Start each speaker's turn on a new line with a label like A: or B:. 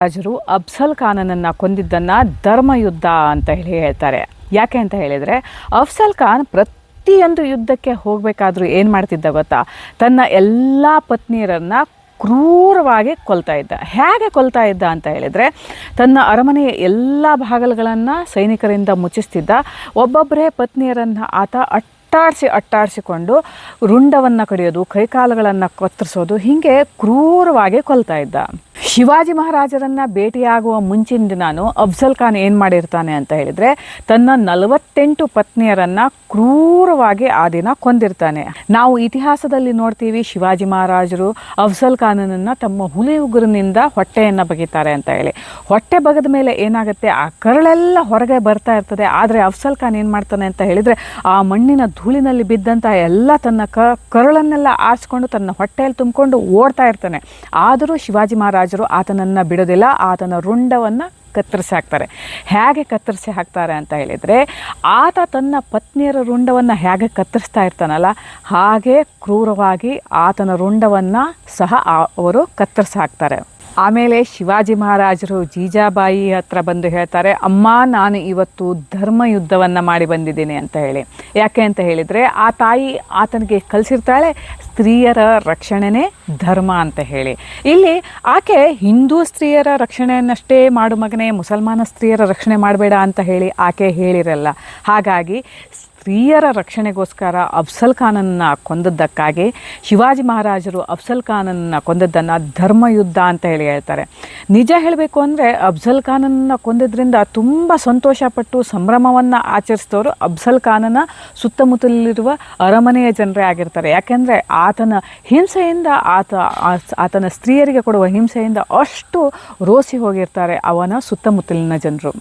A: ರಾಜರು ಅಫ್ಜಲ್ ಖಾನನನ್ನು ಕೊಂದಿದ್ದನ್ನು ಧರ್ಮಯುದ್ಧ ಅಂತ ಹೇಳ್ತಾರೆ. ಯಾಕೆ ಅಂತ ಹೇಳಿದರೆ, ಅಫ್ಜಲ್ ಖಾನ್ ಪ್ರತಿಯೊಂದು ಯುದ್ಧಕ್ಕೆ ಹೋಗಬೇಕಾದ್ರೂ ಏನು ಮಾಡ್ತಿದ್ದ ಗೊತ್ತಾ, ತನ್ನ ಎಲ್ಲ ಪತ್ನಿಯರನ್ನು ಕ್ರೂರವಾಗಿ ಕೊಲ್ತಾ ಇದ್ದ. ಹೇಗೆ ಕೊಲ್ತಾ ಇದ್ದ ಅಂತ ಹೇಳಿದರೆ, ತನ್ನ ಅರಮನೆಯ ಎಲ್ಲ ಭಾಗಗಳನ್ನು ಸೈನಿಕರಿಂದ ಮುಚ್ಚಿಸ್ತಿದ್ದ. ಒಬ್ಬೊಬ್ಬರೇ ಪತ್ನಿಯರನ್ನು ಆತ ಅಟ್ಟಾಡಿಸಿಕೊಂಡು ರುಂಡವನ್ನು ಕಡಿಯೋದು, ಕೈಕಾಲುಗಳನ್ನು ಕತ್ತರಿಸೋದು, ಹೀಗೆ ಕ್ರೂರವಾಗಿ ಕೊಲ್ತಾ ಇದ್ದ. ಶಿವಾಜಿ ಮಹಾರಾಜರನ್ನು ಭೇಟಿಯಾಗುವ ಮುಂಚಿನ ದಿನಾನು ಅಫ್ಜಲ್ ಖಾನ್ ಏನು ಮಾಡಿರ್ತಾನೆ ಅಂತ ಹೇಳಿದರೆ, ತನ್ನ 48 ಪತ್ನಿಯರನ್ನು ಕ್ರೂರವಾಗಿ ಆ ದಿನ ಕೊಂದಿರ್ತಾನೆ. ನಾವು ಇತಿಹಾಸದಲ್ಲಿ ನೋಡ್ತೀವಿ, ಶಿವಾಜಿ ಮಹಾರಾಜರು ಅಫ್ಜಲ್ ಖಾನನನ್ನು ತಮ್ಮ ಹುಲಿ ಉಗುರಿನಿಂದ ಹೊಟ್ಟೆಯನ್ನು ಬಗಿತಾರೆ ಅಂತ ಹೇಳಿ. ಹೊಟ್ಟೆ ಬಗದ ಮೇಲೆ ಏನಾಗುತ್ತೆ, ಆ ಕರಳೆಲ್ಲ ಹೊರಗೆ ಬರ್ತಾ ಇರ್ತದೆ. ಆದರೆ ಅಫ್ಜಲ್ ಖಾನ್ ಏನು ಮಾಡ್ತಾನೆ ಅಂತ ಹೇಳಿದರೆ, ಆ ಮಣ್ಣಿನ ಧೂಳಿನಲ್ಲಿ ಬಿದ್ದಂಥ ಎಲ್ಲ ತನ್ನ ಕರಳನ್ನೆಲ್ಲ ಆರಿಸ್ಕೊಂಡು ತನ್ನ ಹೊಟ್ಟೆಯಲ್ಲಿ ತುಂಬಿಕೊಂಡು ಓಡ್ತಾ ಇರ್ತಾನೆ. ಆದರೂ ಶಿವಾಜಿ ಮಹಾರಾಜರು ಆತನನ್ನು ಬಿಡೋದಿಲ್ಲ. ಆತನ ರುಂಡವನ್ನು ಕತ್ತರಿಸಿ ಹಾಕ್ತಾರೆ. ಹೇಗೆ ಕತ್ತರಿಸಿ ಹಾಕ್ತಾರೆ ಅಂತ ಹೇಳಿದರೆ, ಆತ ತನ್ನ ಪತ್ನಿಯರ ರುಂಡವನ್ನು ಹೇಗೆ ಕತ್ತರಿಸ್ತಾ ಇರ್ತಾನಲ್ಲ, ಹಾಗೆ ಕ್ರೂರವಾಗಿ ಆತನ ರುಂಡವನ್ನು ಸಹ ಅವರು ಕತ್ತರಿಸಿ ಹಾಕ್ತಾರೆ. ಆಮೇಲೆ ಶಿವಾಜಿ ಮಹಾರಾಜರು ಜೀಜಾಬಾಯಿ ಹತ್ರ ಬಂದು ಹೇಳ್ತಾರೆ, ಅಮ್ಮ, ನಾನು ಇವತ್ತು ಧರ್ಮಯುದ್ಧವನ್ನು ಮಾಡಿ ಬಂದಿದ್ದೀನಿ ಅಂತ ಹೇಳಿ. ಯಾಕೆ ಅಂತ ಹೇಳಿದರೆ, ಆ ತಾಯಿ ಆತನಿಗೆ ಕಲಿಸಿರ್ತಾಳೆ, ಸ್ತ್ರೀಯರ ರಕ್ಷಣೆನೇ ಧರ್ಮ ಅಂತ ಹೇಳಿ. ಇಲ್ಲಿ ಆಕೆ ಹಿಂದೂ ಸ್ತ್ರೀಯರ ರಕ್ಷಣೆಯನ್ನಷ್ಟೇ ಮಾಡು ಮಗನೇ, ಮುಸಲ್ಮಾನ ಸ್ತ್ರೀಯರ ರಕ್ಷಣೆ ಮಾಡಬೇಡ ಅಂತ ಹೇಳಿ ಆಕೆ ಹೇಳಿರಲ್ಲ. ಹಾಗಾಗಿ ಸ್ತ್ರೀಯರ ರಕ್ಷಣೆಗೋಸ್ಕರ ಅಫ್ಜಲ್ ಖಾನನ್ನು ಕೊಂದದ್ದಕ್ಕಾಗಿ ಶಿವಾಜಿ ಮಹಾರಾಜರು ಅಫ್ಜಲ್ ಖಾನನ್ನು ಕೊಂದದ್ದನ್ನು ಧರ್ಮಯುದ್ಧ ಅಂತ ಹೇಳಿ ಹೇಳ್ತಾರೆ. ನಿಜ ಹೇಳಬೇಕು ಅಂದರೆ, ಅಫ್ಜಲ್ ಖಾನನ್ನು ಕೊಂದದ್ರಿಂದ ತುಂಬ ಸಂತೋಷಪಟ್ಟು ಸಂಭ್ರಮವನ್ನು ಆಚರಿಸಿದವರು ಅಫ್ಜಲ್ ಖಾನನ ಸುತ್ತಮುತ್ತಲಿರುವ ಅರಮನೆಯ ಜನರೇ ಆಗಿರ್ತಾರೆ. ಯಾಕೆಂದರೆ ಆತನ ಹಿಂಸೆಯಿಂದ, ಆತನ ಸ್ತ್ರೀಯರಿಗೆ ಕೊಡುವ ಹಿಂಸೆಯಿಂದ ಅಷ್ಟು ರೋಸಿ ಹೋಗಿರ್ತಾರೆ ಅವನ ಸುತ್ತಮುತ್ತಲಿನ ಜನರು.